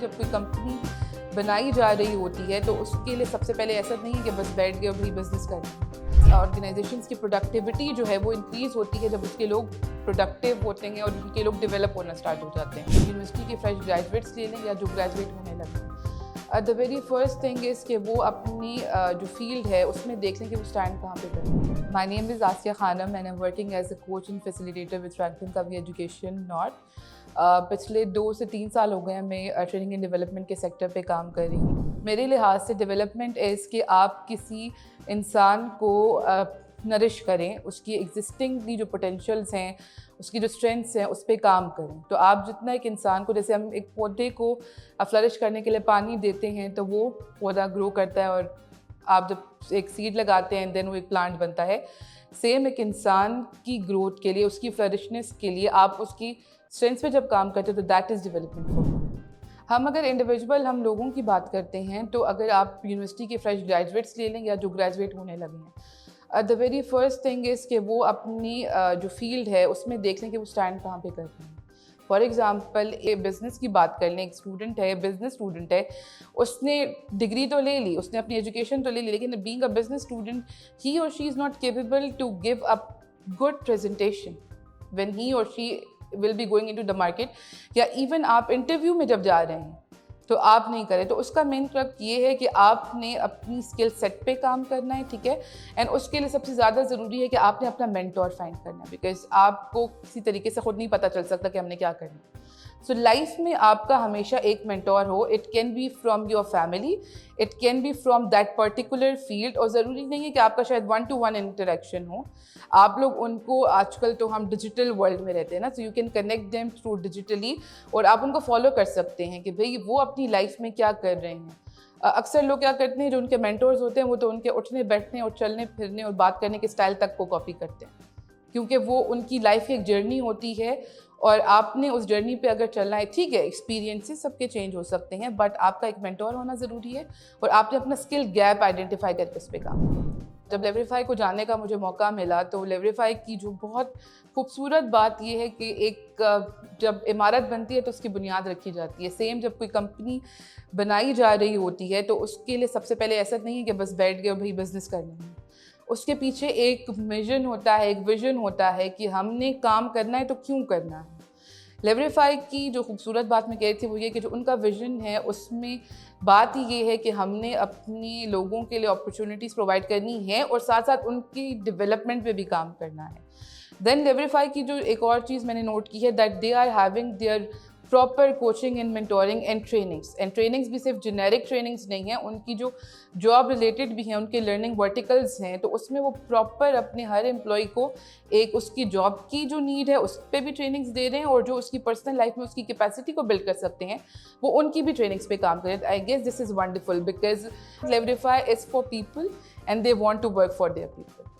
जब कोई कंपनी बनाई जा रही होती है तो उसके लिए सबसे पहले ऐसा नहीं है कि बस बैठ गए और भाई बिजनेस करना। ऑर्गेनाइजेशंस की प्रोडक्टिविटी जो है वो इंक्रीज़ होती है जब उसके लोग प्रोडक्टिव होते हैं और उनके लोग डेवलप होना स्टार्ट हो जाते हैं। यूनिवर्सिटी के फ्रेश ग्रेजुएट्स ले लें या जो ग्रेजुएट होने लगे, the very first thing is कि वो अपनी जो फील्ड है उसमें देख लें कि वो स्टैंड कहाँ पे करें। My name is Asiya Khanam and I am working as a coach and facilitator with Franklin Covey education north. पिछले 2 से 3 साल हो गए हैं मैं ट्रेनिंग एंड डेवलपमेंट के सेक्टर पे काम कर रही हूँ। मेरे लिहाज से डेवलपमेंट इज़ कि आप किसी इंसान को नरिश करें, उसकी एग्जिस्टिंग जो पोटेंशियल्स हैं, उसकी जो स्ट्रेंथ्स हैं उस पर काम करें। तो आप जितना एक इंसान को, जैसे हम एक पौधे को फ्लरिश करने के लिए पानी देते हैं तो वो पौधा ग्रो करता है और आप जब एक सीड लगाते हैं देन वो एक प्लांट बनता है। सेम एक इंसान की ग्रोथ के लिए, उसकी फ्लरिशनेस के लिए आप उसकी स्ट्रेंथ्स पे जब काम करते हो तो that is development for me. हम अगर इंडिविजुअल हम लोगों की बात करते हैं तो अगर आप यूनिवर्सिटी के फ्रेश ग्रेजुएट्स ले लें या जो ग्रेजुएट होने लगे हैं, the very first thing is कि वो अपनी जो फील्ड है उसमें देख लें कि वो स्टैंड कहाँ पे करते हैं। फॉर एग्ज़ाम्पल एक बिज़नेस की बात कर लें, एक स्टूडेंट है, बिज़नेस स्टूडेंट है, उसने डिग्री तो ले ली, उसने अपनी एजुकेशन तो ले ली, लेकिन being a business student he or she is not capable to give a good presentation when he or she will be going into the market, या इवन आप इंटरव्यू में जब जा रहे हैं तो आप नहीं करें। तो उसका मेन क्रक ये है कि आपने अपनी स्किल सेट पे काम करना है, ठीक है। एंड उसके लिए सबसे ज़्यादा ज़रूरी है कि आपने अपना मेंटोर फाइंड करना है, बिकॉज आपको किसी तरीके से खुद नहीं पता चल सकता कि हमने क्या करना है। सो लाइफ में आपका हमेशा एक मेंटोर हो। It can be from your family, it can be from that particular field, और ज़रूरी नहीं है कि आपका शायद 1-to-1 इंटरेक्शन हो। आप लोग उनको, आजकल तो हम डिजिटल वर्ल्ड में रहते हैं ना, so you can connect them through digitally, और आप उनको फॉलो कर सकते हैं कि भाई वो अपनी लाइफ में क्या कर रहे हैं। अक्सर लोग क्या करते हैं, जो उनके मेंटोर्स होते हैं वो तो उनके उठने बैठने और चलने फिरने और बात करने के स्टाइल तक को कॉपी करते हैं, क्योंकि वो उनकी लाइफ की एक जर्नी होती है और आपने उस जर्नी पे अगर चलना है, ठीक है, एक्सपीरियंसेस सबके चेंज हो सकते हैं, बट आपका एक मेंटोर होना ज़रूरी है और आपने अपना स्किल गैप आइडेंटिफाई करके उस पर काम करना। जब लेवरीफाई को जानने का मुझे मौका मिला तो लेवरीफाई की जो बहुत खूबसूरत बात यह है कि एक जब इमारत बनती है तो उसकी बुनियाद रखी जाती है। सेम जब कोई कंपनी बनाई जा रही होती है तो उसके लिए सबसे पहले ऐसा नहीं है कि बस बैठ गए और भाई बिज़नेस करना है। उसके पीछे एक मिशन होता है, एक विजन होता है कि हमने काम करना है तो क्यों करना है। लेवरीफाई की जो खूबसूरत बात मैं कह रही थी वो ये कि जो उनका विजन है उसमें बात ही ये है कि हमने अपने लोगों के लिए अपॉर्चुनिटीज़ प्रोवाइड करनी है और साथ साथ उनकी डेवलपमेंट पे भी काम करना है। देन लेवरीफाई की जो एक और चीज़ मैंने नोट की है, that they are having their proper coaching and mentoring and trainings भी सिर्फ जेनेरिक ट्रेनिंग्स नहीं हैं, उनकी जो जॉब रिलेटेड भी हैं, उनके लर्निंग वर्टिकल्स हैं, तो उसमें वो प्रॉपर अपने हर एम्प्लॉय को एक उसकी जॉब की जो नीड है उस पर भी ट्रेनिंग्स दे रहे हैं, और जो उसकी पर्सनल लाइफ में उसकी कैपेसिटी को बिल्ड कर सकते हैं वो उनकी भी ट्रेनिंग्स पे काम करें। I guess this is wonderful because Leverify is for people and they want to work for their people.